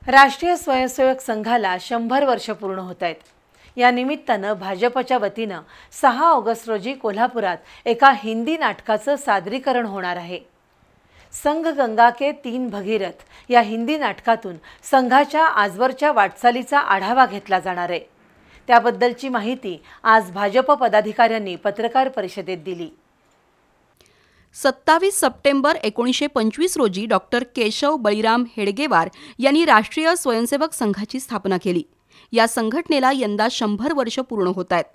राष्ट्रीय स्वयंसेवक संघाला 100 वर्ष पूर्ण होत आहेत। या निमित्तानं भाजपच्या वतीनं 6 ऑगस्ट रोजी कोल्हापुरात एका हिंदी नाटकाचं सादरीकरण होणार आहे। संघ गंगा के 3 भगीरथ या हिंदी नाटकातून संघाच्या आजवरच्या वाटचालीचा आढावा घेतला जाणार आहे। त्याबद्दलची माहिती आज भाजप पदाधिकाऱ्यांनी पत्रकार परिषदेत दिली। 27 सप्टेंबर 1925 रोजी डॉक्टर केशव बळीराम हेडगेवार यांनी राष्ट्रीय स्वयंसेवक संघाची स्थापना केली। या संघटनेला यंदा 100 वर्ष पूर्ण होत आहेत।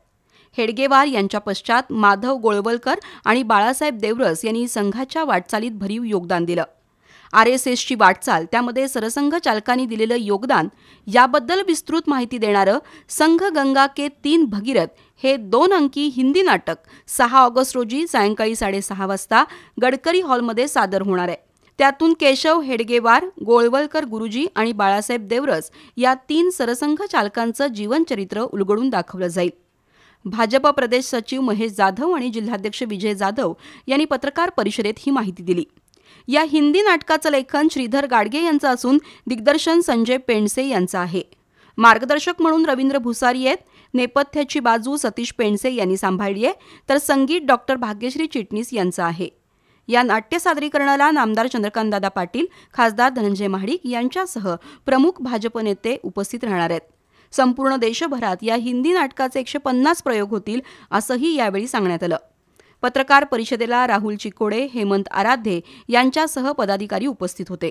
हेडगेवार यांच्या पश्चात माधव गोळवलकर आणि बाळासाहेब देवरस यांनी संघाच्या वाटचालीत भरीव योगदान दिलं। RSSची वाटचाल, त्यामध्ये सरसंघ चालकांनी दिलेलं योगदान याबद्दल विस्तृत माहिती देणारं संघ गंगा के 3 भगीरथ हे 2 अंकी हिंदी नाटक 6 ऑगस्ट रोजी सायंकाळी 6:30 वाजता गडकरी हॉलमध्ये सादर होणार आहे। त्यातून केशव हेडगेवार, गोळवलकर गुरुजी आणि बाळासाहेब देवरस या 3 सरसंघ चालकांचं जीवनचरित्र उलगडून दाखवलं जाईल। भाजप प्रदेश सचिव महेश जाधव आणि जिल्हाध्यक्ष विजय जाधव यांनी पत्रकार परिषदेत ही माहिती दिली। या हिंदी नाटकाचं लेखन श्रीधर गाडगे यांचं असून दिग्दर्शन संजय पेंडसे यांचं आहे। मार्गदर्शक म्हणून रवींद्र भुसारी आहेत। नेपथ्याची बाजू सतीश पेंडसे यांनी सांभाळली आहे, तर संगीत डॉक्टर भाग्यश्री चिटणीस यांचं आहे। या नाट्य सादरीकरणाला नामदार चंद्रकांतदादा पाटील, खासदार धनंजय महाडिक यांच्यासह प्रमुख भाजप नेते उपस्थित राहणार आहेत। संपूर्ण देशभरात या हिंदी नाटकाचे 150 प्रयोग होतील असंही यावेळी सांगण्यात आलं। पत्रकार परिषदेला राहुल चिकोडे, हेमंत आराध्ये यांच्यासह पदाधिकारी उपस्थित होते।